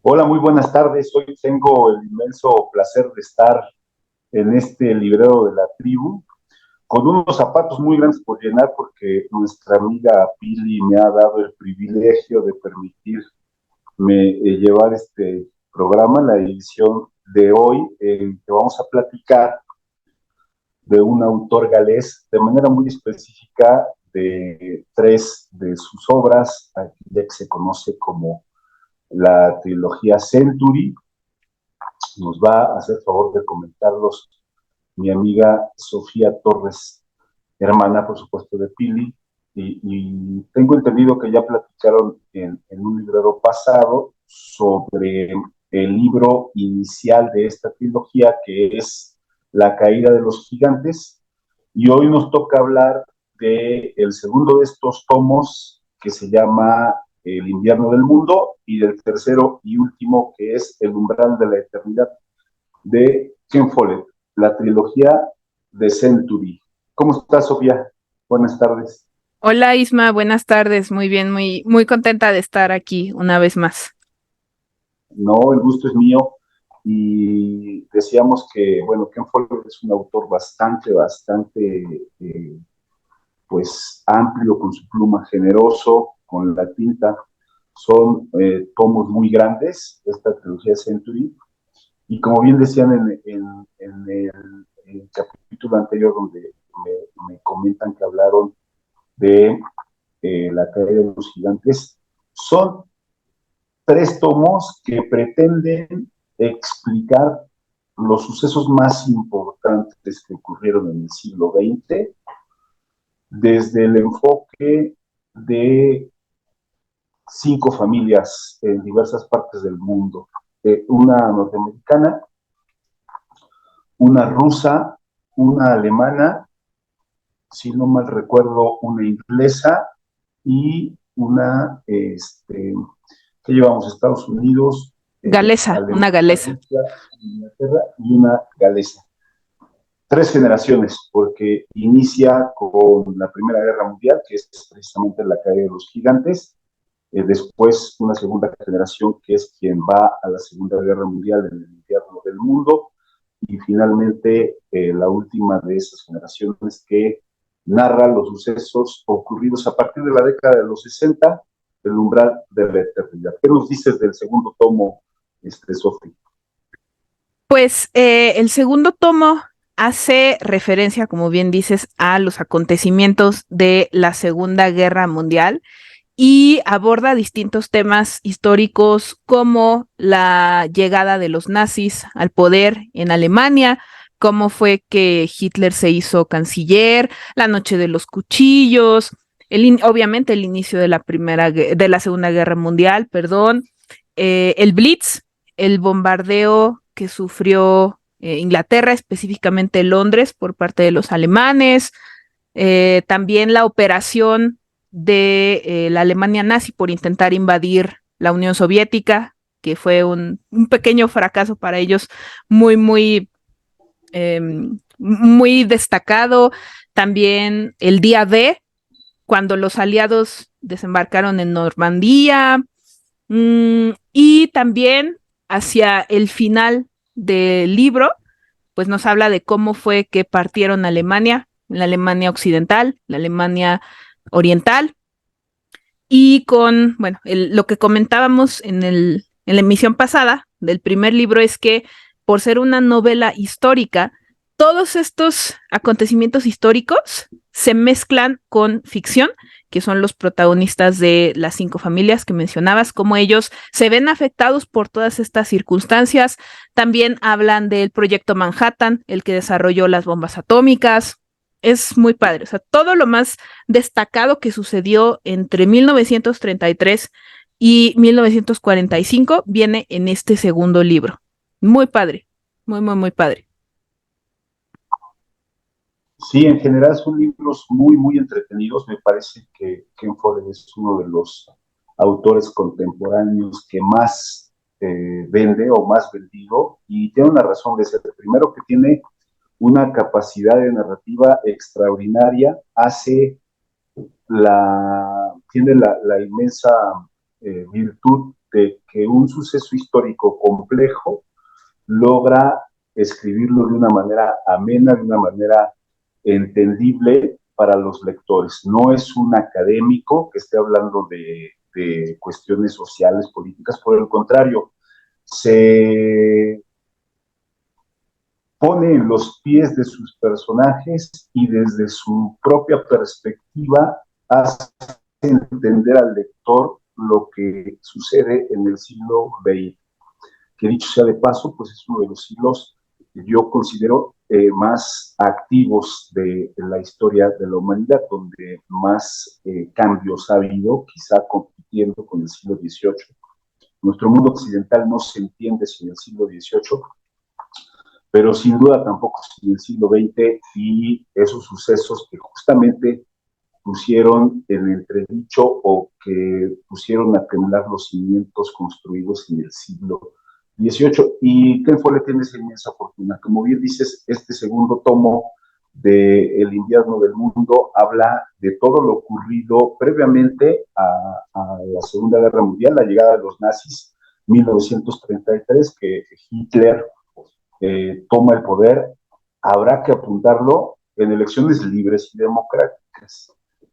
Hola, muy buenas tardes. Hoy tengo el inmenso placer de estar en este librero de la tribu con unos zapatos muy grandes por llenar porque nuestra amiga Pili me ha dado el privilegio de permitirme llevar este programa, la edición de hoy, en que vamos a platicar de un autor galés de manera muy específica de tres de sus obras, ya que se conoce como la trilogía Century. Nos va a hacer favor de comentarlos mi amiga Sofía Torres, hermana, por supuesto, de Pili, y tengo entendido que ya platicaron en un librero pasado sobre el libro inicial de esta trilogía, que es La caída de los gigantes, y hoy nos toca hablar de el segundo de estos tomos, que se llama El invierno del mundo, y del tercero y último, que es El umbral de la eternidad, de Ken Follett, la trilogía de Century. ¿Cómo estás, Sofía? Buenas tardes. Hola Isma, buenas tardes. Muy bien, muy contenta de estar aquí una vez más. No, el gusto es mío. Y decíamos que, bueno, Ken Follett es un autor bastante, pues, amplio, con su pluma, generoso, con la tinta. Son tomos muy grandes, esta trilogía Century. Y como bien decían en el capítulo anterior, donde me comentan que hablaron de La caída de los gigantes, son tres tomos que pretenden explicar los sucesos más importantes que ocurrieron en el siglo XX desde el enfoque de cinco familias en diversas partes del mundo. Una norteamericana, una rusa, una alemana, si no mal recuerdo, una inglesa y una, que llevamos Estados Unidos, Galesa, una Alemania, galesa. Rusia, Inglaterra y una galesa. Tres generaciones, porque inicia con la Primera Guerra Mundial, que es precisamente la caída de los gigantes, después una segunda generación que es quien va a la Segunda Guerra Mundial en el invierno del mundo, y finalmente la última de esas generaciones que narra los sucesos ocurridos a partir de la década de los 60, el umbral de la eternidad. ¿Qué nos dices del segundo tomo, Sofi? Pues el segundo tomo hace referencia, como bien dices, a los acontecimientos de la Segunda Guerra Mundial y aborda distintos temas históricos como la llegada de los nazis al poder en Alemania, cómo fue que Hitler se hizo canciller, la noche de los cuchillos, obviamente el inicio de de la Segunda Guerra Mundial, perdón, el Blitz, el bombardeo que sufrió Inglaterra, específicamente Londres, por parte de los alemanes, también la operación de la Alemania nazi por intentar invadir la Unión Soviética, que fue un pequeño fracaso para ellos, muy, eh, muy destacado. También el día D, cuando los aliados desembarcaron en Normandía, y también hacia el final del libro, pues nos habla de cómo fue que partieron Alemania, la Alemania occidental, la Alemania oriental, y con, bueno, lo que comentábamos en la emisión pasada del primer libro es que por ser una novela histórica, todos estos acontecimientos históricos se mezclan con ficción, que son los protagonistas de las cinco familias que mencionabas, cómo ellos se ven afectados por todas estas circunstancias. También hablan del proyecto Manhattan, el que desarrolló las bombas atómicas. Es muy padre, o sea, todo lo más destacado que sucedió entre 1933 y 1945 viene en este segundo libro. Muy padre, muy padre. Sí, en general son libros muy entretenidos. Me parece que Ken Follett es uno de los autores contemporáneos que más vende o más vendido, y tiene una razón de ser. Primero, que tiene una capacidad de narrativa extraordinaria, tiene la inmensa virtud de que un suceso histórico complejo logra escribirlo de una manera amena, de una manera entendible para los lectores. No es un académico que esté hablando de cuestiones sociales, políticas, por el contrario, se pone en los pies de sus personajes y desde su propia perspectiva hace entender al lector lo que sucede en el siglo XX, que dicho sea de paso, pues es uno de los siglos que yo considero más activos de la historia de la humanidad, donde más cambios ha habido, quizá compitiendo con el siglo XVIII. Nuestro mundo occidental no se entiende sin el siglo XVIII, pero sin duda tampoco sin el siglo XX y esos sucesos que justamente pusieron en entredicho o que pusieron a temblar los cimientos construidos en el siglo XVIII. Y Ken Follett tiene esa inmensa fortuna. Como bien dices, este segundo tomo de El invierno del mundo habla de todo lo ocurrido previamente a la Segunda Guerra Mundial, la llegada de los nazis, 1933, que Hitler toma el poder. Habrá que apuntarlo en elecciones libres y democráticas.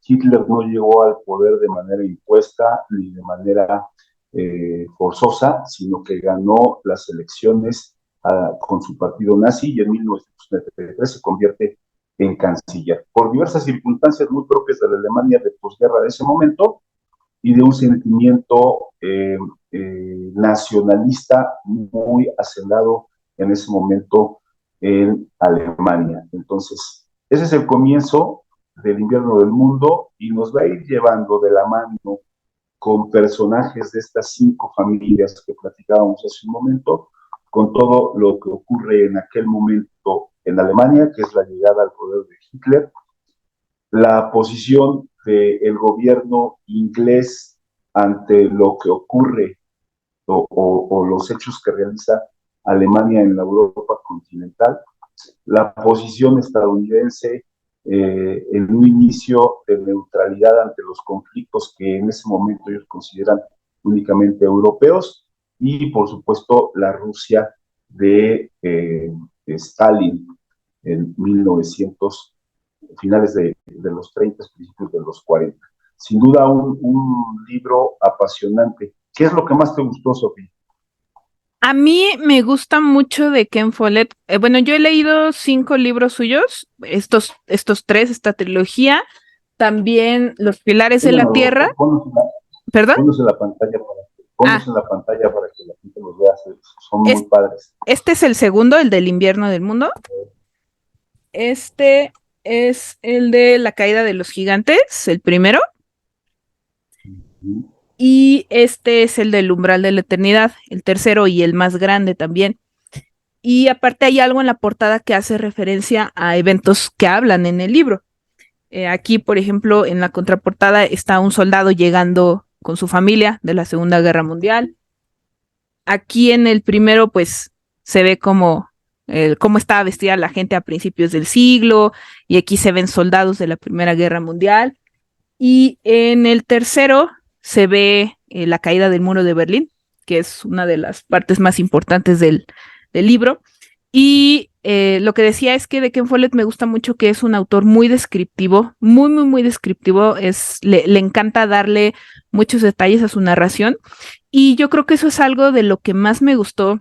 Hitler no llegó al poder de manera impuesta ni de manera forzosa, sino que ganó las elecciones con su partido nazi y en 1933 se convierte en canciller. Por diversas circunstancias muy propias de la Alemania de posguerra de ese momento y de un sentimiento nacionalista muy hacendado en ese momento en Alemania. Entonces, ese es el comienzo del invierno del mundo y nos va a ir llevando de la mano con personajes de estas 5 familias que platicábamos hace un momento, con todo lo que ocurre en aquel momento en Alemania, que es la llegada al poder de Hitler, la posición del gobierno inglés ante lo que ocurre o los hechos que realiza Alemania en la Europa continental, la posición estadounidense en un inicio de neutralidad ante los conflictos que en ese momento ellos consideran únicamente europeos, y por supuesto la Rusia de Stalin en 1900, finales de los 30, principios de los 40. Sin duda un libro apasionante. ¿Qué es lo que más te gustó, Sofía? A mí me gusta mucho de Ken Follett. Bueno, yo he leído 5 libros suyos, estos 3, esta trilogía. También Los Pilares de la Tierra. ¿Perdón? Ponlos en la pantalla para que la gente los vea. Son muy padres. Este es el segundo, el del invierno del mundo. Este es el de La caída de los gigantes, el primero. Y este es el del umbral de la eternidad, el tercero y el más grande también. Y aparte hay algo en la portada que hace referencia a eventos que hablan en el libro. Aquí, por ejemplo, en la contraportada está un soldado llegando con su familia de la Segunda Guerra Mundial. Aquí en el primero, pues, se ve cómo estaba vestida la gente a principios del siglo, y aquí se ven soldados de la Primera Guerra Mundial. Y en el tercero se ve la caída del muro de Berlín, que es una de las partes más importantes del libro. Y lo que decía es que de Ken Follett me gusta mucho que es un autor muy descriptivo, muy, muy, muy descriptivo. Le encanta darle muchos detalles a su narración. Y yo creo que eso es algo de lo que más me gustó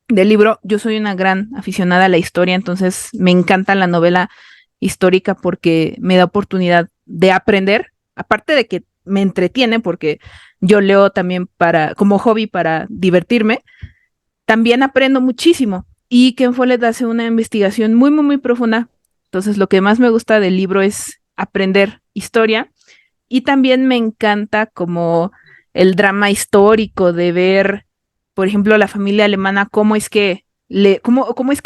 del libro. Yo soy una gran aficionada a la historia, entonces me encanta la novela histórica porque me da oportunidad de aprender, aparte de que me entretiene, porque yo leo también como hobby para divertirme, también aprendo muchísimo. Y Ken Follett hace una investigación muy, muy, muy profunda. Entonces, lo que más me gusta del libro es aprender historia. Y también me encanta como el drama histórico de ver, por ejemplo, la familia alemana, cómo es que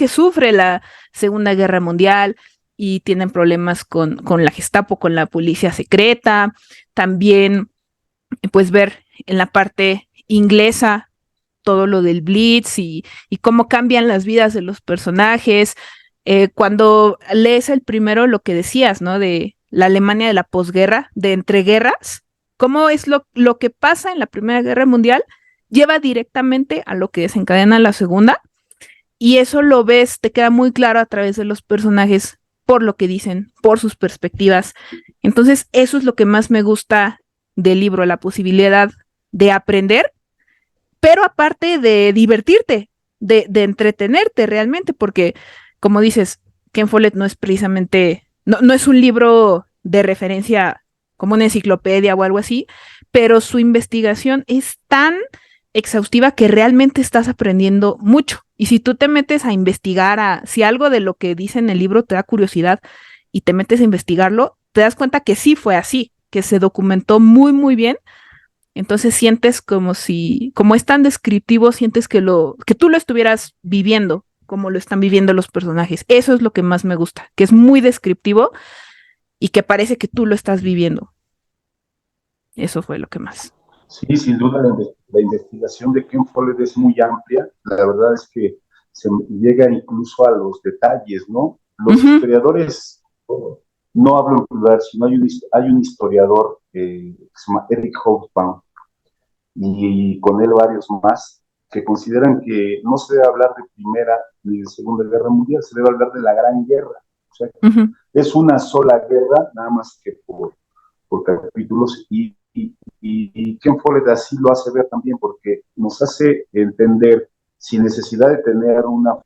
sufre la Segunda Guerra Mundial y tienen problemas con la Gestapo, con la policía secreta. También, pues, ver en la parte inglesa todo lo del Blitz y cómo cambian las vidas de los personajes. Cuando lees el primero, lo que decías, ¿no? De la Alemania de la posguerra, de entreguerras, cómo es lo que pasa en la Primera Guerra Mundial lleva directamente a lo que desencadena la segunda, y eso lo ves, te queda muy claro a través de los personajes, por lo que dicen, por sus perspectivas. Entonces, eso es lo que más me gusta del libro, la posibilidad de aprender, pero aparte de divertirte, de entretenerte realmente, porque como dices, Ken Follett no es precisamente, no es un libro de referencia como una enciclopedia o algo así, pero su investigación es tan exhaustiva que realmente estás aprendiendo mucho. Y si tú te metes a investigar, si algo de lo que dice en el libro te da curiosidad y te metes a investigarlo, te das cuenta que sí fue así, que se documentó muy, muy bien. Entonces sientes como es tan descriptivo, sientes que tú lo estuvieras viviendo, como lo están viviendo los personajes. Eso es lo que más me gusta, que es muy descriptivo y que parece que tú lo estás viviendo. Eso fue lo que más. Sí, sin duda la investigación de Ken Follett es muy amplia. La verdad es que se llega incluso a los detalles, ¿no? Los Ujú, historiadores, no hablo en plural, sino hay un historiador que se llama Eric Hobsbawm y con él varios más que consideran que no se debe hablar de Primera ni de Segunda Guerra Mundial, se debe hablar de la Gran Guerra. O sea, ujú, es una sola guerra, nada más que por capítulos, y Ken Follett así lo hace ver también, porque nos hace entender, sin necesidad de tener una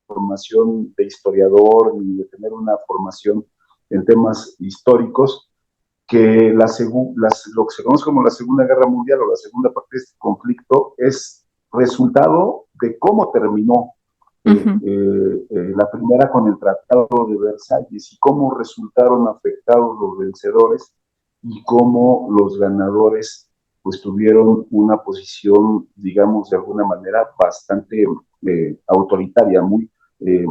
formación de historiador ni de tener una formación en temas históricos, que lo que se conoce como la Segunda Guerra Mundial o la segunda parte de este conflicto es resultado de cómo terminó ujú. la primera con el Tratado de Versalles y cómo resultaron afectados los vencedores y cómo los ganadores pues tuvieron una posición, digamos, de alguna manera bastante autoritaria, muy, eh,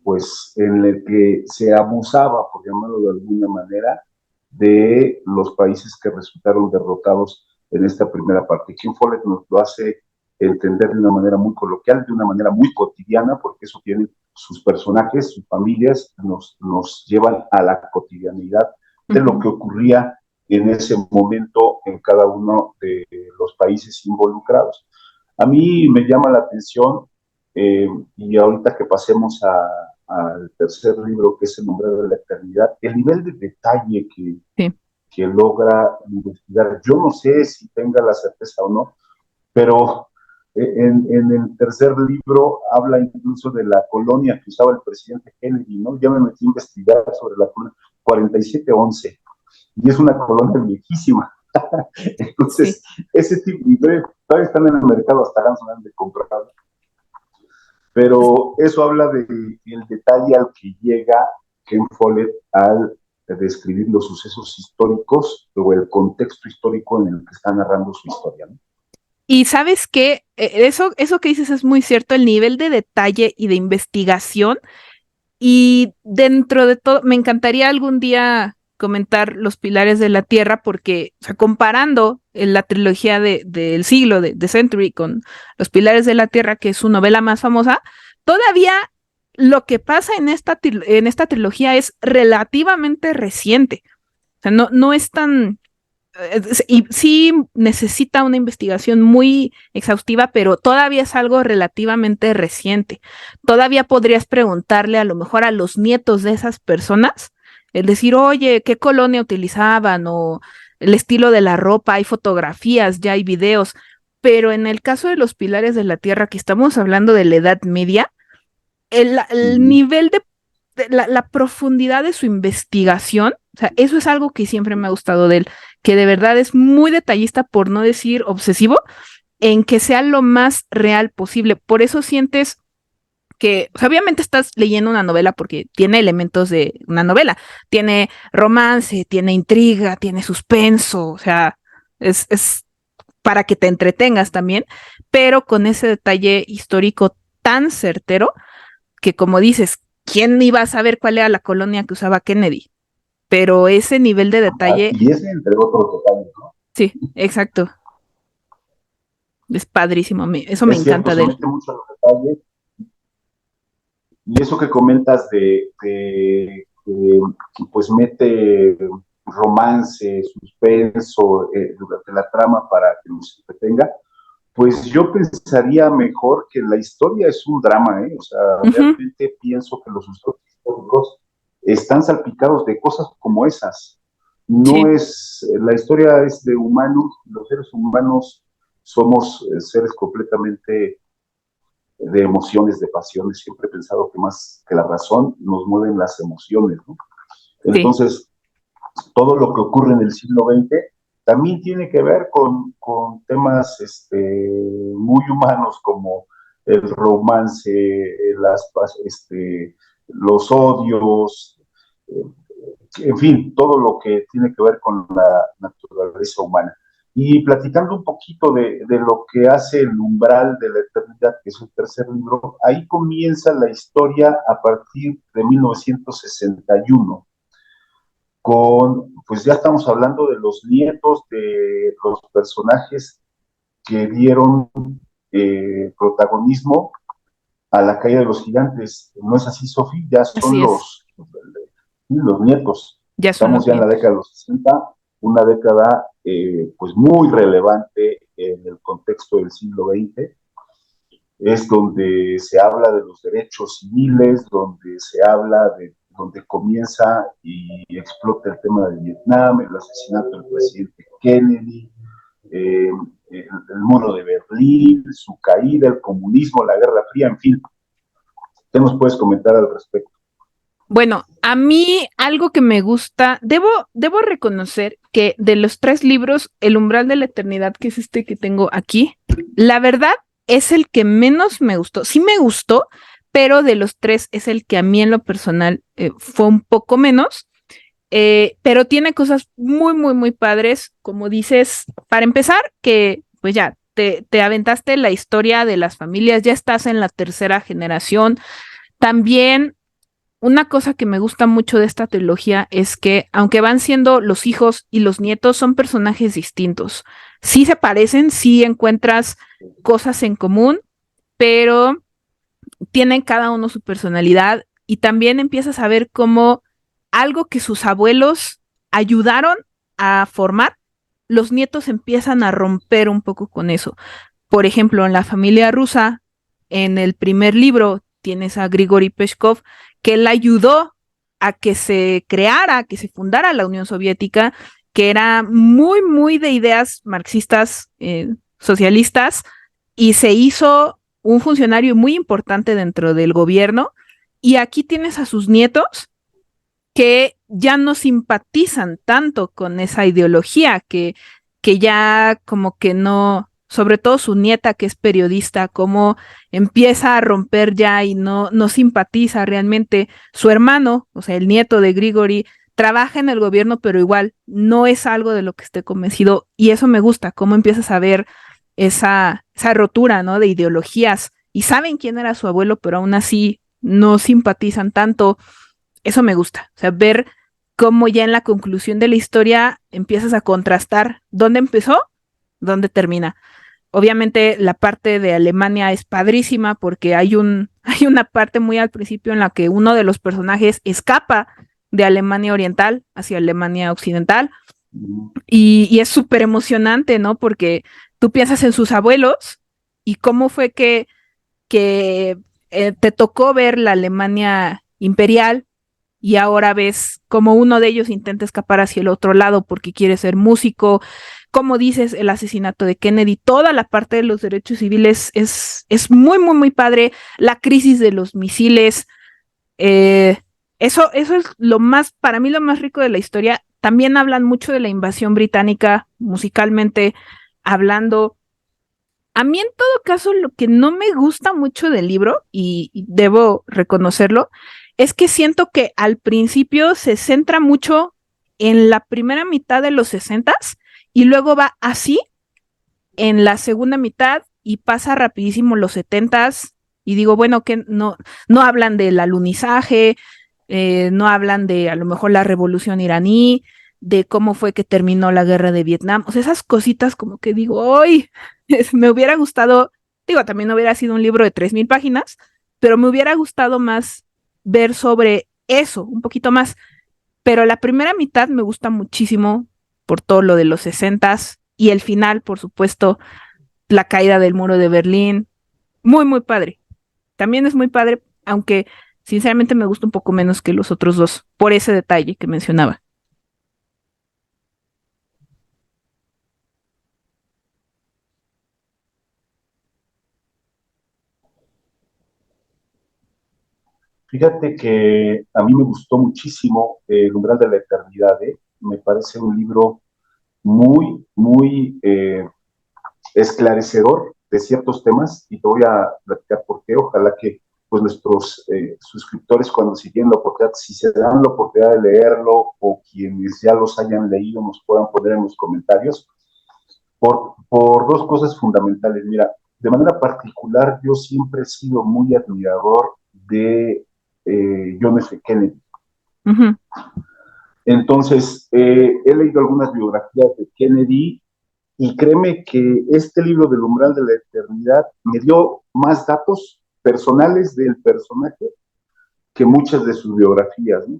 pues en el que se abusaba, por llamarlo de alguna manera, de los países que resultaron derrotados en esta primera parte. Ken Follett nos lo hace entender de una manera muy coloquial, de una manera muy cotidiana, porque eso tiene sus personajes, sus familias, nos llevan a la cotidianidad de lo Ujú. que ocurría en ese momento en cada uno de los países involucrados. A mí me llama la atención, y ahorita que pasemos al tercer libro, que es El Umbral de la Eternidad, el nivel de detalle Sí. que logra investigar, yo no sé si tenga la certeza o no, pero en el tercer libro habla incluso de la colonia que usaba el presidente Kennedy, ¿no? Ya me metí a investigar sobre la colonia 4711, y es una colonia viejísima. Sí. Entonces, ese tipo de libros todavía están en el mercado, hasta ganas de comprar, pero eso habla del detalle al que llega Ken Follett al describir los sucesos históricos o el contexto histórico en el que está narrando su historia, ¿no? Y sabes que eso que dices es muy cierto, el nivel de detalle y de investigación. Y dentro de todo, me encantaría algún día comentar Los Pilares de la Tierra, porque, o sea, comparando la trilogía del siglo, de Century, con Los Pilares de la Tierra, que es su novela más famosa, todavía lo que pasa en esta trilogía es relativamente reciente. O sea, no es tan, y sí necesita una investigación muy exhaustiva, pero todavía es algo relativamente reciente. Todavía podrías preguntarle a lo mejor a los nietos de esas personas, el decir, oye, ¿qué colonia utilizaban? O el estilo de la ropa, hay fotografías, ya hay videos. Pero en el caso de los pilares de la Tierra, que estamos hablando de la Edad Media, el Uh-huh. nivel la profundidad de su investigación, o sea, eso es algo que siempre me ha gustado de él, que de verdad es muy detallista, por no decir obsesivo, en que sea lo más real posible. Por eso sientes que, o sea, obviamente estás leyendo una novela porque tiene elementos de una novela, tiene romance, tiene intriga, tiene suspenso, o sea, es para que te entretengas también, pero con ese detalle histórico tan certero que, como dices, ¿quién iba a saber cuál era la colonia que usaba Kennedy? Pero ese nivel de detalle, Y ese entre otros detalles, ¿no? sí, exacto, es padrísimo, eso me Es cierto, encanta se de él. mete mucho en los detalles. Y eso que comentas pues mete romance, suspenso durante la trama para que nos entretenga, pues yo pensaría mejor que la historia es un drama, ¿eh? O sea, realmente pienso que los sucesos históricos están salpicados de cosas como esas. No Sí, es, la historia es de humanos, los seres humanos somos seres completamente de emociones, de pasiones. Siempre he pensado que más que la razón nos mueven las emociones, ¿no? sí, Entonces, todo lo que ocurre en el siglo XX también tiene que ver con temas muy humanos como el romance, las, los odios, eh, en fin, todo lo que tiene que ver con la naturaleza humana. Y platicando un poquito de lo que hace el umbral de la eternidad, que es el tercer libro, ahí comienza la historia a partir de 1961 pues ya estamos hablando de los nietos de los personajes que dieron protagonismo a la caída de los gigantes. ¿No es así, Sofía? Ya son así es. los nietos. Ya son Estamos los ya en la nietos. década de los 60, una década pues muy relevante en el contexto del siglo XX. Es donde se habla de los derechos civiles, donde se habla de donde comienza y explota el tema de Vietnam, el asesinato del presidente Kennedy, eh, el muro de Berlín, su caída, el comunismo, la Guerra Fría, en fin. ¿Qué nos puedes comentar al respecto? Bueno, a mí algo que me gusta, debo reconocer que de los tres libros, El umbral de la eternidad, que es este que tengo aquí, la verdad es el que menos me gustó. Sí me gustó, pero de los tres es el que a mí en lo personal fue un poco menos, pero tiene cosas muy, muy, muy padres, como dices, para empezar, que pues ya, te aventaste la historia de las familias, ya estás en la tercera generación. También una cosa que me gusta mucho de esta trilogía es que, aunque van siendo los hijos y los nietos, son personajes distintos. Sí se parecen, sí encuentras cosas en común, pero tienen cada uno su personalidad y también empiezas a ver cómo algo que sus abuelos ayudaron a formar, los nietos empiezan a romper un poco con eso. Por ejemplo, en la familia rusa, en el primer libro tienes a Grigori Peshkov, que él ayudó a que se creara, a que se fundara la Unión Soviética, que era muy, muy de ideas marxistas, socialistas, y se hizo un funcionario muy importante dentro del gobierno. Y aquí tienes a sus nietos que ya no simpatizan tanto con esa ideología, que ya como que no, sobre todo su nieta que es periodista, como empieza a romper ya y no simpatiza realmente. Su hermano, o sea, el nieto de Grigori, trabaja en el gobierno, pero igual no es algo de lo que esté convencido y eso me gusta, cómo empiezas a ver esa rotura, ¿no? De ideologías y saben quién era su abuelo, pero aún así no simpatizan tanto. Eso me gusta, o sea, ver cómo ya en la conclusión de la historia empiezas a contrastar dónde empezó, dónde termina. Obviamente la parte de Alemania es padrísima porque hay una parte muy al principio en la que uno de los personajes escapa de Alemania Oriental hacia Alemania Occidental y es súper emocionante, ¿no? Porque tú piensas en sus abuelos y cómo fue que te tocó ver la Alemania imperial y ahora ves como uno de ellos intenta escapar hacia el otro lado porque quiere ser músico. Como dices, el asesinato de Kennedy, toda la parte de los derechos civiles es muy, muy, muy padre. La crisis de los misiles, eh, eso es lo más, para mí lo más rico de la historia. También hablan mucho de la invasión británica musicalmente hablando. A mí en todo caso lo que no me gusta mucho del libro, y debo reconocerlo, es que siento que al principio se centra mucho en la primera mitad de los sesentas y luego va así en la segunda mitad y pasa rapidísimo los setentas y digo, bueno, que no hablan del alunizaje, no hablan de a lo mejor la revolución iraní, de cómo fue que terminó la guerra de Vietnam, o sea, esas cositas como que digo, ¡ay! Me hubiera gustado, digo, también hubiera sido un libro de 3000 páginas, pero me hubiera gustado más ver sobre eso, un poquito más. pero la primera mitad me gusta muchísimo por todo lo de los 60s y el final, por supuesto, la caída del muro de Berlín. Muy, muy padre. También es muy padre, aunque sinceramente me gusta un poco menos que los otros dos, por ese detalle que mencionaba. Fíjate que a mí me gustó muchísimo El umbral de la eternidad, ¿eh? Me parece un libro muy esclarecedor de ciertos temas y te voy a platicar por qué. Ojalá que pues nuestros suscriptores cuando se tienen la oportunidad, si se dan la oportunidad de leerlo o quienes ya los hayan leído nos puedan poner en los comentarios por dos cosas fundamentales. Mira, de manera particular yo siempre he sido muy admirador de John F. Kennedy. Ujú. Entonces, he leído algunas biografías de Kennedy y créeme que este libro del umbral de la eternidad me dio más datos personales del personaje que muchas de sus biografías, ¿no?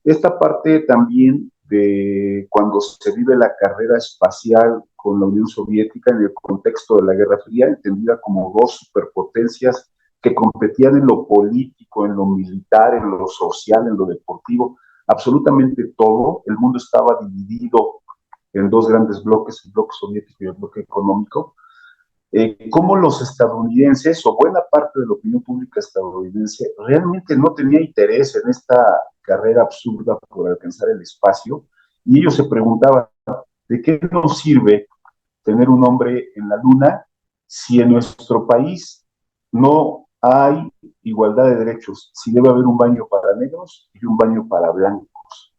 Esta parte también de cuando se vive la carrera espacial con la Unión Soviética en el contexto de la Guerra Fría, entendida como dos superpotencias que competían en lo político, en lo militar, en lo social, en lo deportivo, absolutamente todo. El mundo estaba dividido en dos grandes bloques, el bloque soviético y el bloque económico. Cómo los estadounidenses, o buena parte de la opinión pública estadounidense, realmente no tenía interés en esta carrera absurda por alcanzar el espacio, y ellos se preguntaban, ¿de qué nos sirve tener un hombre en la luna si en nuestro país no hay igualdad de derechos, si debe haber un baño para negros y un baño para blancos?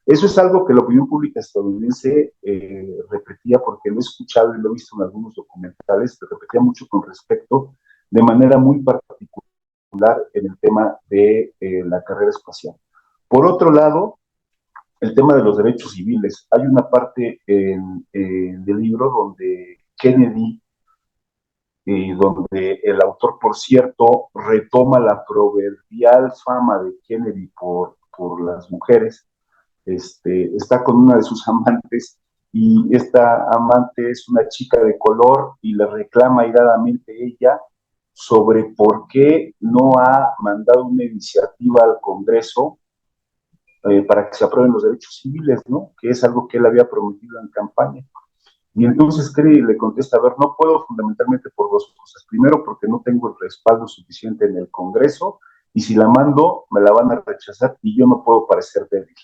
Eso es algo que la opinión pública estadounidense repetía, porque lo he escuchado y lo he visto en algunos documentales, se repetía mucho con respecto, de manera muy particular, en el tema de la carrera espacial. Por otro lado, el tema de los derechos civiles. Hay una parte del libro donde Kennedy, donde el autor, por cierto, retoma la proverbial fama de Kennedy por las mujeres. Está con una de sus amantes y esta amante es una chica de color y le reclama iradamente ella sobre por qué no ha mandado una iniciativa al Congreso para que se aprueben los derechos civiles, ¿no? Que es algo que él había prometido en campaña. Y entonces Kerry le contesta, a ver, no puedo fundamentalmente por dos cosas. Primero, porque no tengo el respaldo suficiente en el Congreso, y si la mando, me la van a rechazar y yo no puedo parecer débil.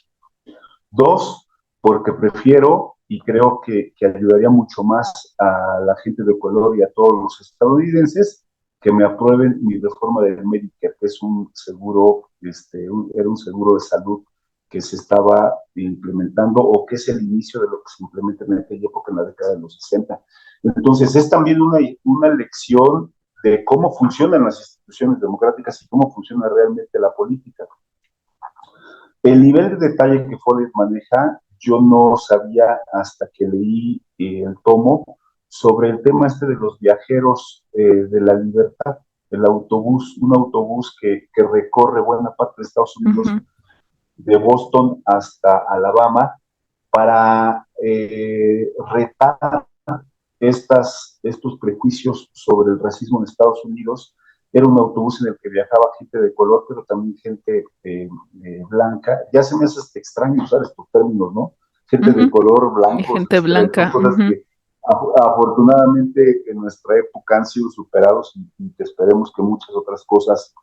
Dos, porque prefiero y creo que ayudaría mucho más a la gente de color y a todos los estadounidenses que me aprueben mi reforma del Medicare, que es un seguro, era un seguro de salud que se estaba implementando o que es el inicio de lo que se implementa en aquella época, en la década de los 60. Entonces, es también una lección de cómo funcionan las instituciones democráticas y cómo funciona realmente la política. El nivel de detalle que Follett maneja, yo no sabía hasta que leí el tomo sobre el tema este de los viajeros de la libertad, el autobús, un autobús que recorre buena parte de Estados Unidos, Ujú. de Boston hasta Alabama, para retar estos prejuicios sobre el racismo en Estados Unidos. Era un autobús en el que viajaba gente de color, pero también gente blanca. Ya se me hace extraño usar estos términos, ¿no? Gente de Ujú. color, Y blancos, gente son blanca. cosas Ujú. que afortunadamente en nuestra época han sido superados y que esperemos que muchas otras cosas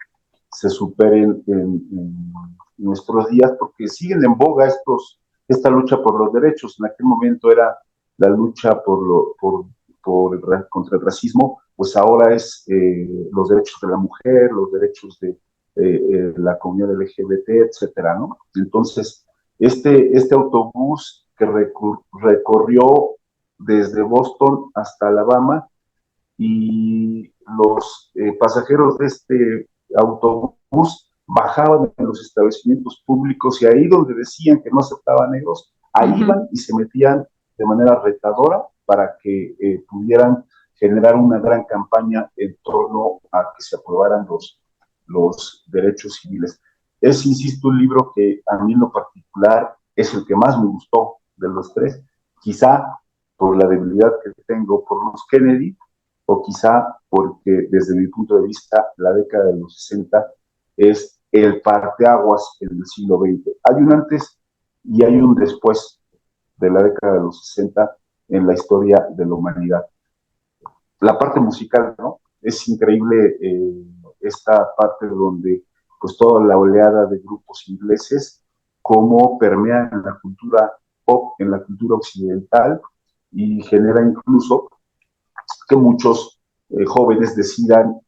se superen en nuestros días, porque siguen en boga esta lucha por los derechos. En aquel momento era la lucha contra el racismo, pues ahora es los derechos de la mujer, los derechos de la comunidad LGBT, etcétera, ¿no? Entonces, este autobús que recorrió desde Boston hasta Alabama, y los pasajeros de este autobús bajaban en los establecimientos públicos y ahí donde decían que no aceptaban negros, ahí Ujú. iban y se metían de manera retadora para que pudieran generar una gran campaña en torno a que se aprobaran los derechos civiles. Es, insisto, un libro que a mí en lo particular es el que más me gustó de los tres, quizá por la debilidad que tengo por los Kennedy, o quizá porque desde mi punto de vista la década de los 60 es el parteaguas en el siglo XX. Hay un antes y hay un después de la década de los 60 en la historia de la humanidad. La parte musical, ¿no? Es increíble esta parte donde pues toda la oleada de grupos ingleses, cómo permean en la cultura pop, en la cultura occidental, y genera incluso que muchos jóvenes decidan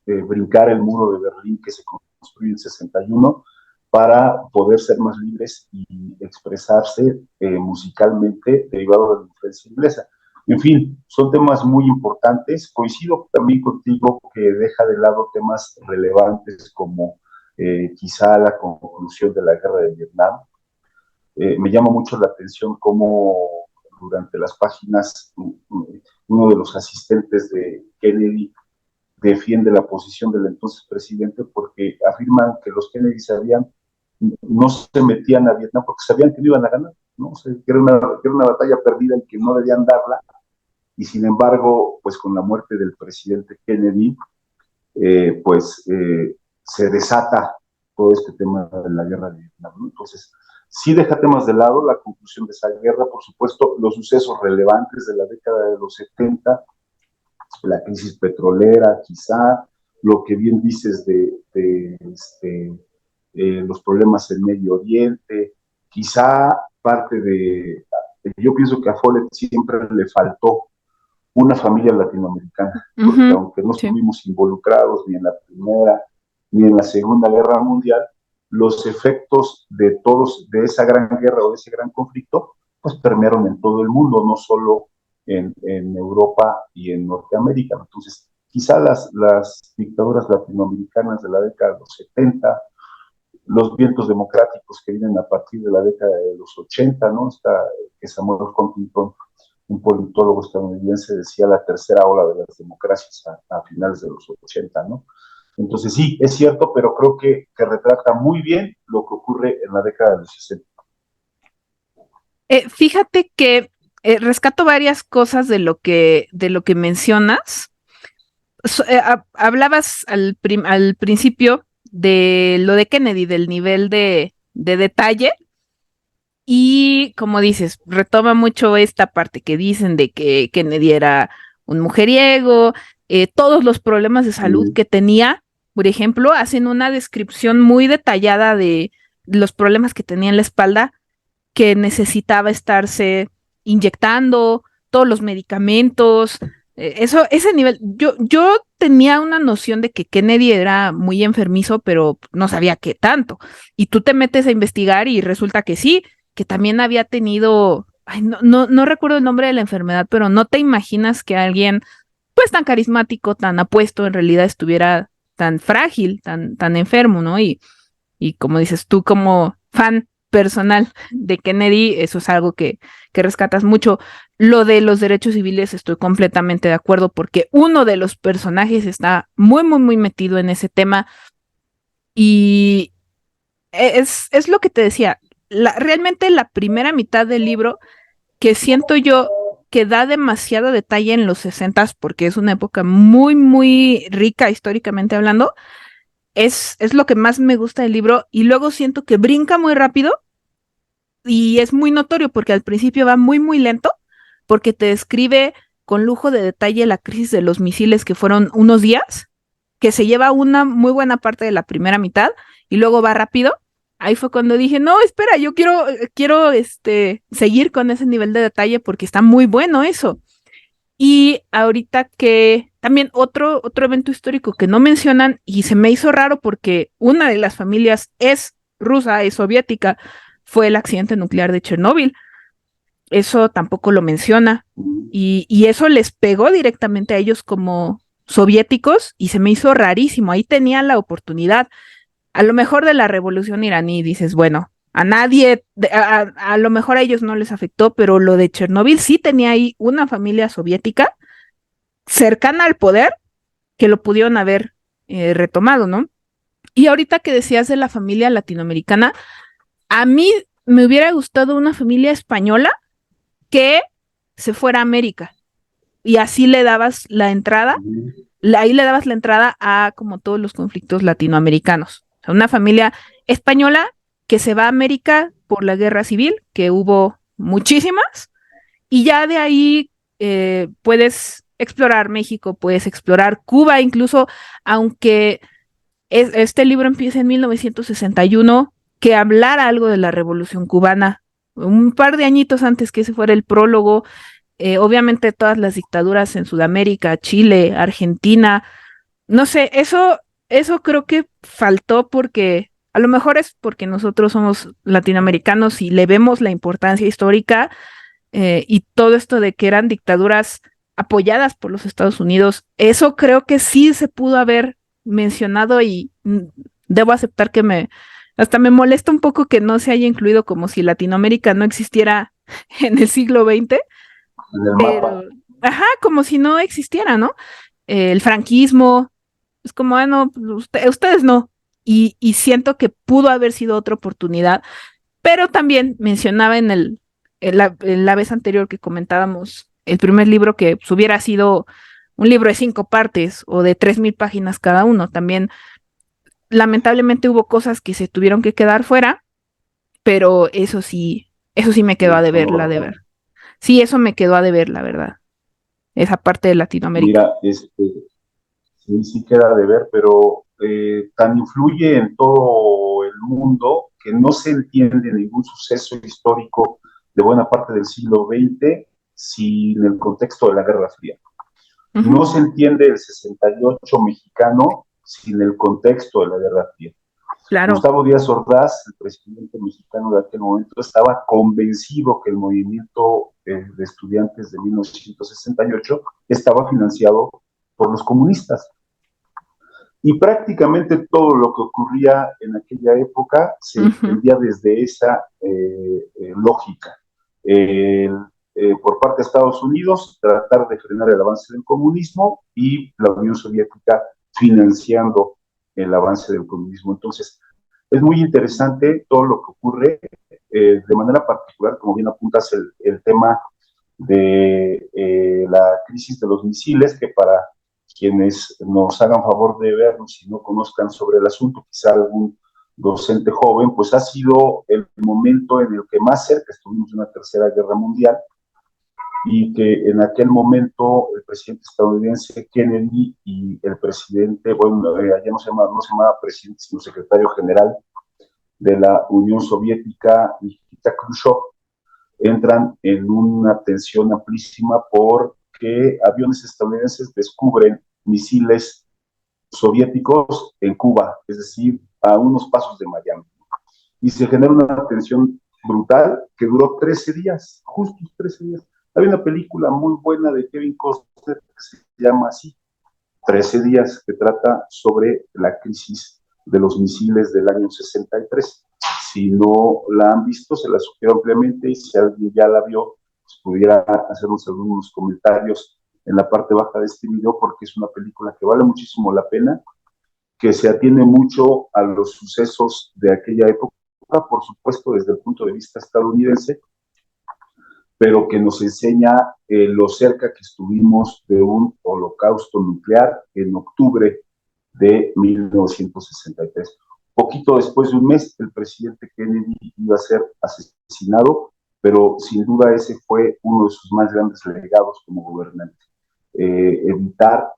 brincar el muro de Berlín que se construyó en 61 para poder ser más libres y expresarse musicalmente derivado de la influencia inglesa. En fin, son temas muy importantes. Coincido también contigo que deja de lado temas relevantes como quizá la conclusión de la guerra de Vietnam. Me llama mucho la atención cómo durante las páginas uno de los asistentes de Kennedy defiende la posición del entonces presidente porque afirman que los Kennedy no se metían a Vietnam porque sabían que no iban a ganar, ¿no? O sea, que era una batalla perdida y que no debían darla, y sin embargo, pues con la muerte del presidente Kennedy, se desata todo este tema de la guerra de Vietnam, ¿no? Entonces, sí deja temas de lado, la conclusión de esa guerra, por supuesto, los sucesos relevantes de la década de los 70, la crisis petrolera, quizá, lo que bien dices los problemas en Medio Oriente, quizá parte yo pienso que a Follett siempre le faltó una familia latinoamericana, porque aunque no estuvimos involucrados ni en la Primera ni en la Segunda Guerra Mundial, los efectos de esa gran guerra o de ese gran conflicto, pues permearon en todo el mundo, no solo en Europa y en Norteamérica. Entonces, quizá las dictaduras latinoamericanas de la década de los 70, los vientos democráticos que vienen a partir de la década de los 80, ¿no? Que Samuel Huntington, un politólogo estadounidense, decía la tercera ola de las democracias a finales de los 80, ¿no? Entonces sí, es cierto, pero creo que retrata muy bien lo que ocurre en la década de los 60. Fíjate que rescato varias cosas de lo que mencionas. Hablabas al principio de lo de Kennedy, del nivel de detalle, y como dices, retoma mucho esta parte que dicen de que Kennedy era un mujeriego, todos los problemas de salud que tenía, por ejemplo, hacen una descripción muy detallada de los problemas que tenía en la espalda, que necesitaba estarse inyectando, todos los medicamentos, ese nivel. Yo tenía una noción de que Kennedy era muy enfermizo, pero no sabía qué tanto. Y tú te metes a investigar y resulta que sí, que también había tenido, ay, no recuerdo el nombre de la enfermedad, pero no te imaginas que alguien, pues tan carismático, tan apuesto, en realidad estuviera tan frágil, tan enfermo, ¿no? Y como dices tú, como fan personal de Kennedy, eso es algo que rescatas mucho. Lo de los derechos civiles estoy completamente de acuerdo porque uno de los personajes está muy, muy, muy metido en ese tema y es lo que te decía, realmente la primera mitad del libro que siento yo que da demasiado detalle en los 60s porque es una época muy, muy rica históricamente hablando, es lo que más me gusta del libro y luego siento que brinca muy rápido y es muy notorio porque al principio va muy, muy lento porque te describe con lujo de detalle la crisis de los misiles que fueron unos días, que se lleva una muy buena parte de la primera mitad y luego va rápido. Ahí fue cuando dije, no, espera, yo quiero seguir con ese nivel de detalle porque está muy bueno eso. Y ahorita que también otro evento histórico que no mencionan y se me hizo raro porque una de las familias es rusa, es soviética, fue el accidente nuclear de Chernóbil. Eso tampoco lo menciona y eso les pegó directamente a ellos como soviéticos y se me hizo rarísimo. Ahí tenía la oportunidad. A lo mejor de la revolución iraní dices, bueno, a nadie, a lo mejor a ellos no les afectó, pero lo de Chernóbil sí tenía ahí una familia soviética cercana al poder que lo pudieron haber retomado, ¿no? Y ahorita que decías de la familia latinoamericana, a mí me hubiera gustado una familia española que se fuera a América y así le dabas la entrada, ahí le dabas la entrada a como todos los conflictos latinoamericanos. O sea, una familia española que se va a América por la guerra civil, que hubo muchísimas, y ya de ahí puedes explorar México, puedes explorar Cuba, incluso aunque este libro empieza en 1961, que hablara algo de la Revolución Cubana, un par de añitos antes que ese fuera el prólogo. Obviamente todas las dictaduras en Sudamérica, Chile, Argentina, no sé, eso creo que faltó porque a lo mejor es porque nosotros somos latinoamericanos y le vemos la importancia histórica, y todo esto de que eran dictaduras apoyadas por los Estados Unidos, eso creo que sí se pudo haber mencionado y debo aceptar que hasta me molesta un poco que no se haya incluido como si Latinoamérica no existiera en el siglo XX, en el mapa. pero, ajá, como si no existiera, ¿no? El franquismo, es como, no, ustedes no. Y siento que pudo haber sido otra oportunidad, pero también mencionaba en la vez anterior que comentábamos el primer libro que pues, hubiera sido un libro de 5 partes o de 3000 páginas cada uno. También, lamentablemente, hubo cosas que se tuvieron que quedar fuera, pero eso sí me quedó a deber, la de ver. Sí, eso me quedó a deber, la verdad. Esa parte de Latinoamérica. Mira, sí, sí queda de ver, pero tan influye en todo el mundo que no se entiende ningún suceso histórico de buena parte del siglo XX sin el contexto de la Guerra Fría. Ujú, No se entiende el 68 mexicano sin el contexto de la Guerra Fría. claro. Gustavo Díaz Ordaz, el presidente mexicano de aquel momento, estaba convencido que el movimiento de estudiantes de 1968 estaba financiado por los comunistas. Y prácticamente todo lo que ocurría en aquella época se Ujú. entendía desde esa lógica. Eh, por parte de Estados Unidos, tratar de frenar el avance del comunismo y la Unión Soviética financiando el avance del comunismo. Entonces, es muy interesante todo lo que ocurre, de manera particular, como bien apuntas, el tema de la crisis de los misiles, que para quienes nos hagan favor de vernos y no conozcan sobre el asunto, quizá algún docente joven, pues ha sido el momento en el que más cerca estuvimos de una tercera guerra mundial y que en aquel momento el presidente estadounidense Kennedy y el presidente, bueno, allá no se llamaba presidente, sino secretario general de la Unión Soviética, Nikita Khrushchev, entran en una tensión amplísima porque aviones estadounidenses descubren misiles soviéticos en Cuba, es decir, a unos pasos de Miami. Y se genera una tensión brutal que duró 13 días, justo 13 días. Hay una película muy buena de Kevin Costner que se llama así, 13 días, que trata sobre la crisis de los misiles del año 63. Si no la han visto, se la sugiero ampliamente y si alguien ya la vio, pues pudiera hacernos algunos comentarios en la parte baja de este video porque es una película que vale muchísimo la pena, que se atiene mucho a los sucesos de aquella época, por supuesto desde el punto de vista estadounidense, pero que nos enseña lo cerca que estuvimos de un holocausto nuclear en octubre de 1963. Poquito después de un mes, el presidente Kennedy iba a ser asesinado, pero sin duda ese fue uno de sus más grandes legados como gobernante. Evitar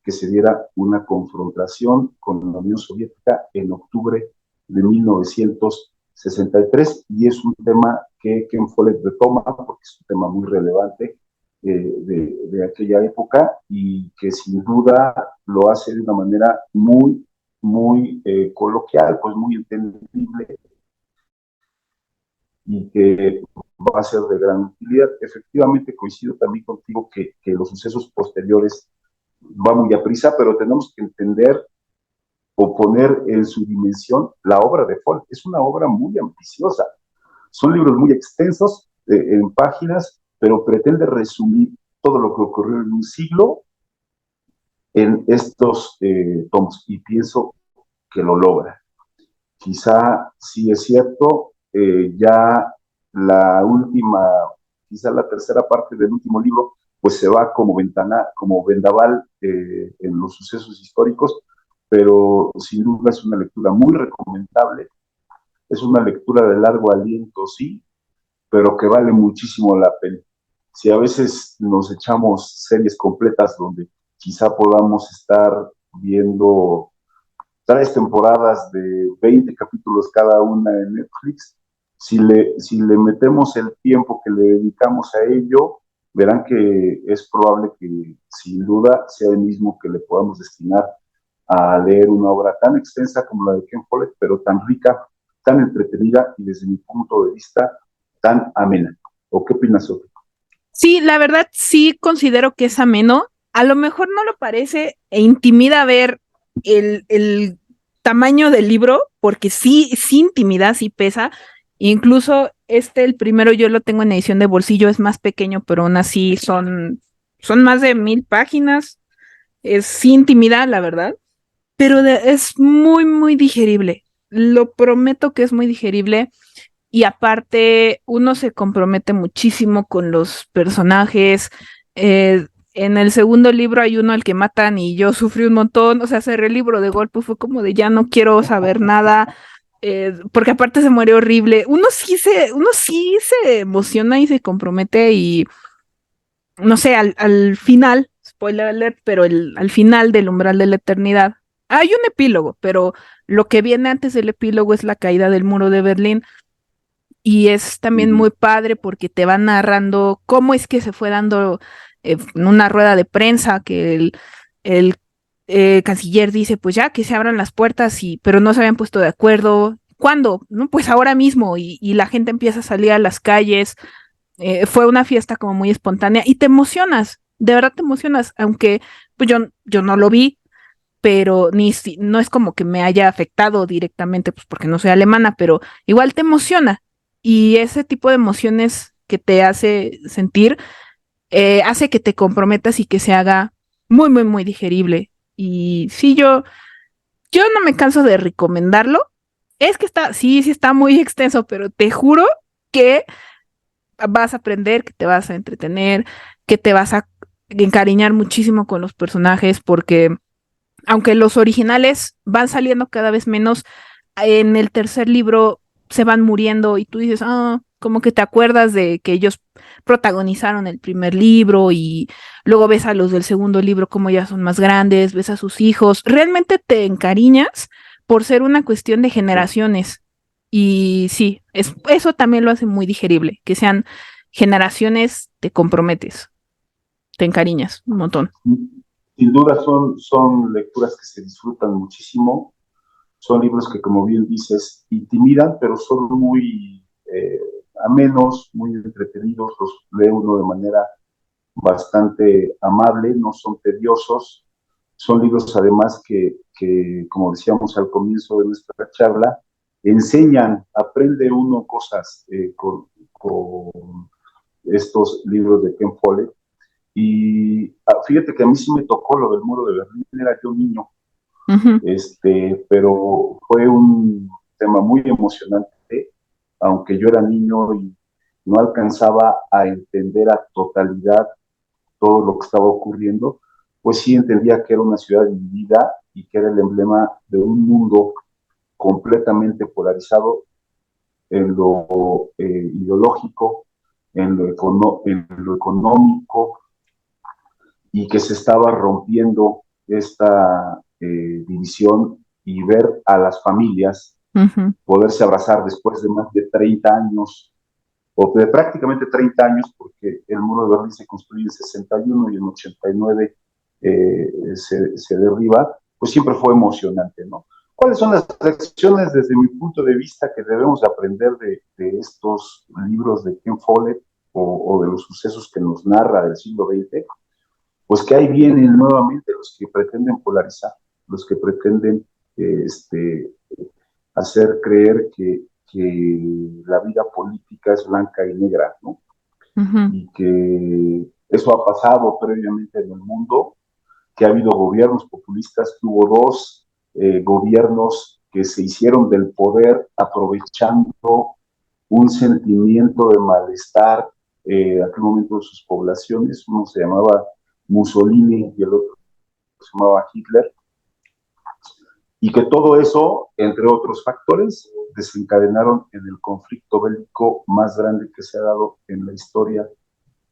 que se diera una confrontación con la Unión Soviética en octubre de 1963, y es un tema que Ken Follett retoma porque es un tema muy relevante de aquella época y que sin duda lo hace de una manera muy coloquial, pues muy entendible y que va a ser de gran utilidad. Efectivamente, coincido también contigo que los sucesos posteriores van muy a prisa, pero tenemos que entender o poner en su dimensión la obra de Follett. Es una obra muy ambiciosa. Son libros muy extensos en páginas, pero pretende resumir todo lo que ocurrió en un siglo en estos tomos y pienso que lo logra. Quizá sí es cierto, ya la última, quizá la tercera parte del último libro, pues se va como como vendaval en los sucesos históricos, pero sin duda es una lectura muy recomendable, es una lectura de largo aliento, sí, pero que vale muchísimo la pena. Si a veces nos echamos series completas donde quizá podamos estar viendo 3 temporadas de 20 capítulos cada una en Netflix, si le metemos el tiempo que le dedicamos a ello, verán que es probable que sin duda sea el mismo que le podamos destinar a leer una obra tan extensa como la de Ken Follett, pero tan rica, tan entretenida y desde mi punto de vista tan amena. ¿O qué opinas, Sofía? Sí, la verdad sí considero que es ameno. A lo mejor no lo parece e intimida ver el tamaño del libro, porque sí, sí intimida, sí pesa. Incluso el primero yo lo tengo en edición de bolsillo, es más pequeño, pero aún así son más de 1000 páginas. Es sí intimida, la verdad, pero es muy, muy digerible. Lo prometo que es muy digerible. Y aparte, uno se compromete muchísimo con los personajes. En el segundo libro hay uno al que matan y yo sufrí un montón. O sea, cerré el libro de golpe, fue como de ya no quiero saber nada. Porque aparte se muere horrible. Uno sí se emociona y se compromete y no sé, al final, spoiler alert, pero al final del umbral de la eternidad, hay un epílogo, pero lo que viene antes del epílogo es la caída del muro de Berlín y es también muy padre porque te va narrando cómo es que se fue dando en una rueda de prensa que el canciller dice, pues ya que se abran las puertas, pero no se habían puesto de acuerdo. ¿Cuándo? No, pues ahora mismo y la gente empieza a salir a las calles. Fue una fiesta como muy espontánea y te emocionas, de verdad te emocionas, aunque pues yo no lo vi, pero no es como que me haya afectado directamente, pues porque no soy alemana, pero igual te emociona. Y ese tipo de emociones que te hace sentir, hace que te comprometas y que se haga muy, muy, muy digerible. Y sí, yo no me canso de recomendarlo. Es que sí, sí está muy extenso, pero te juro que vas a aprender, que te vas a entretener, que te vas a encariñar muchísimo con los personajes, porque aunque los originales van saliendo cada vez menos, en el tercer libro se van muriendo y tú dices, como que te acuerdas de que ellos protagonizaron el primer libro y luego ves a los del segundo libro como ya son más grandes, ves a sus hijos, realmente te encariñas por ser una cuestión de generaciones. Y sí, eso también lo hace muy digerible, que sean generaciones, te comprometes, te encariñas un montón. Sin duda son lecturas que se disfrutan muchísimo, son libros que, como bien dices, intimidan, pero son muy amenos, muy entretenidos, los lee uno de manera bastante amable, no son tediosos, son libros además que, como decíamos al comienzo de nuestra charla, enseñan, aprende uno cosas con estos libros de Ken Follett. Y fíjate que a mí sí me tocó lo del muro de Berlín, era yo niño, Ujú. pero fue un tema muy emocionante, aunque yo era niño y no alcanzaba a entender a totalidad todo lo que estaba ocurriendo, pues sí entendía que era una ciudad dividida y que era el emblema de un mundo completamente polarizado en lo ideológico, en lo económico, y que se estaba rompiendo esta división y ver a las familias Ujú. poderse abrazar después de más de 30 años, o de prácticamente 30 años, porque el muro de Berlín se construye en 61 y en 89 se derriba, pues siempre fue emocionante, ¿no? ¿Cuáles son las lecciones desde mi punto de vista que debemos aprender de estos libros de Ken Follett o de los sucesos que nos narra del siglo XX? Pues que ahí vienen nuevamente los que pretenden polarizar, los que pretenden hacer creer que la vida política es blanca y negra, ¿no? Ujú. Y que eso ha pasado previamente en el mundo, que ha habido gobiernos populistas, que hubo dos gobiernos que se hicieron del poder aprovechando un sentimiento de malestar en aquel momento de sus poblaciones. Uno se llamaba Mussolini y el otro se llamaba Hitler, y que todo eso, entre otros factores, desencadenaron en el conflicto bélico más grande que se ha dado en la historia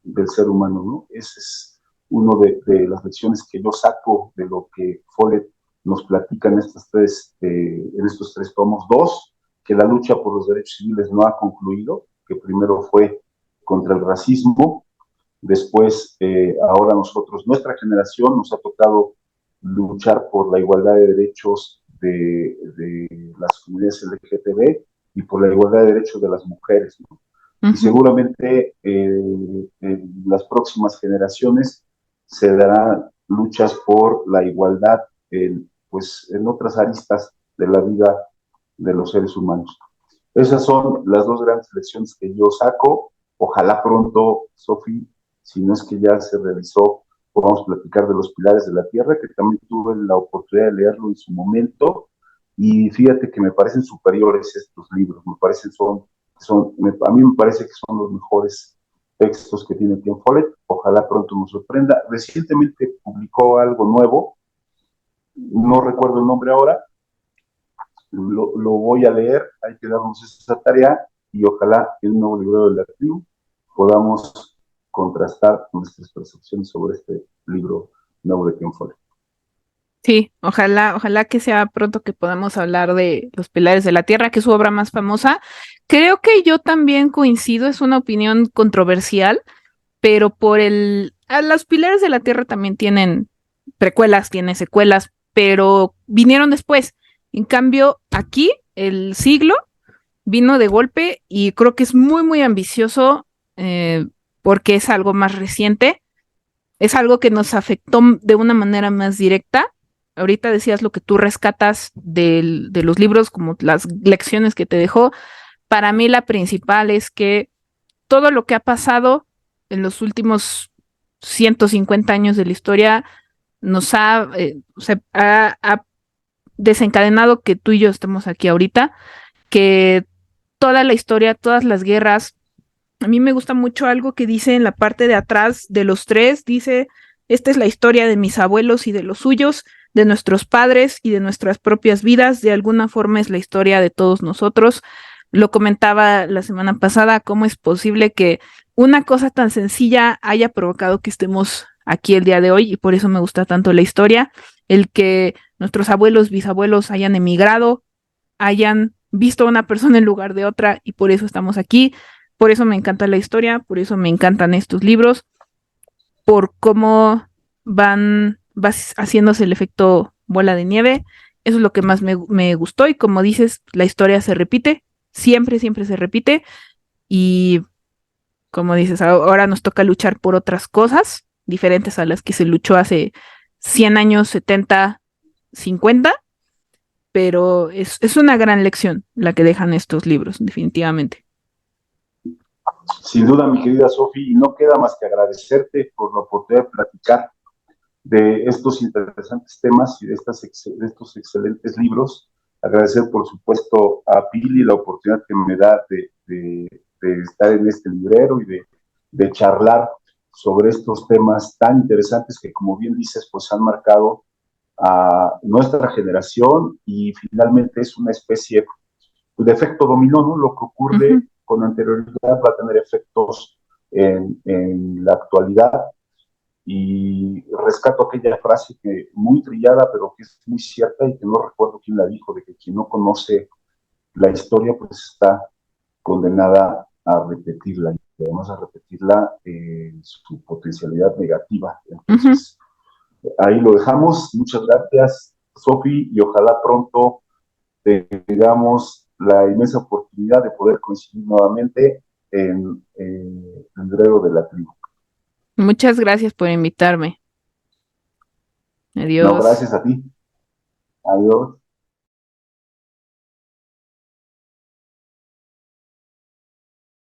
del ser humano, ¿no? Ese es uno de las lecciones que yo saco de lo que Follett nos platica en estos tres tomos. Dos, que la lucha por los derechos civiles no ha concluido, que primero fue contra el racismo, después, ahora nosotros, nuestra generación, nos ha tocado luchar por la igualdad de derechos de las comunidades LGTB y por la igualdad de derechos de las mujeres, ¿no? Y seguramente en las próximas generaciones se darán luchas por la igualdad pues, en otras aristas de la vida de los seres humanos. Esas son las dos grandes lecciones que yo saco. Ojalá pronto, Sofi, si no es que ya se realizó, podamos platicar de los pilares de la tierra, que también tuve la oportunidad de leerlo en su momento, y fíjate que me parecen superiores estos libros, me parecen a mí me parece que son los mejores textos que tiene Ken Follett. Ojalá pronto nos sorprenda. Recientemente publicó algo nuevo, no recuerdo el nombre ahora, lo voy a leer, hay que darnos esa tarea, y ojalá en un nuevo libro de la tribu podamos contrastar nuestras percepciones sobre este libro nuevo de Ken Follett. Sí, ojalá que sea pronto que podamos hablar de Los Pilares de la Tierra, que es su obra más famosa. Creo que yo también coincido, es una opinión controversial, pero Los Pilares de la Tierra también tienen precuelas, tienen secuelas, pero vinieron después. En cambio, aquí el siglo vino de golpe y creo que es muy, muy ambicioso, porque es algo más reciente, es algo que nos afectó de una manera más directa. Ahorita decías lo que tú rescatas de los libros, como las lecciones que te dejó. Para mí la principal es que todo lo que ha pasado en los últimos 150 años de la historia ha desencadenado que tú y yo estemos aquí ahorita, que toda la historia, todas las guerras. A mí me gusta mucho algo que dice en la parte de atrás de los tres, dice, esta es la historia de mis abuelos y de los suyos, de nuestros padres y de nuestras propias vidas, de alguna forma es la historia de todos nosotros. Lo comentaba la semana pasada, cómo es posible que una cosa tan sencilla haya provocado que estemos aquí el día de hoy, y por eso me gusta tanto la historia, el que nuestros abuelos, bisabuelos hayan emigrado, hayan visto a una persona en lugar de otra, y por eso estamos aquí. Por eso me encanta la historia, por eso me encantan estos libros, por cómo va haciéndose el efecto bola de nieve. Eso es lo que más me gustó, y como dices, la historia se repite, siempre, siempre se repite, y como dices, ahora nos toca luchar por otras cosas diferentes a las que se luchó hace 100 años, 70, 50, pero es una gran lección la que dejan estos libros, definitivamente. Sin duda, mi querida Sofi, y no queda más que agradecerte por la oportunidad de platicar de estos interesantes temas y de estos excelentes libros. Agradecer, por supuesto, a Pili la oportunidad que me da de estar en este librero y de charlar sobre estos temas tan interesantes que, como bien dices, pues han marcado a nuestra generación, y finalmente es una especie de efecto dominó, ¿no? Lo que ocurre con anterioridad va a tener efectos en la actualidad, y rescato aquella frase que muy trillada, pero que es muy cierta y que no recuerdo quién la dijo, de que quien no conoce la historia pues está condenada a repetirla, y además a repetirla su potencialidad negativa. Entonces, ahí lo dejamos. Muchas gracias, Sofi, y ojalá pronto tengamos la inmensa oportunidad de poder coincidir nuevamente en el librero de la tribu. Muchas gracias por invitarme. No, Adiós. gracias a ti. Adiós.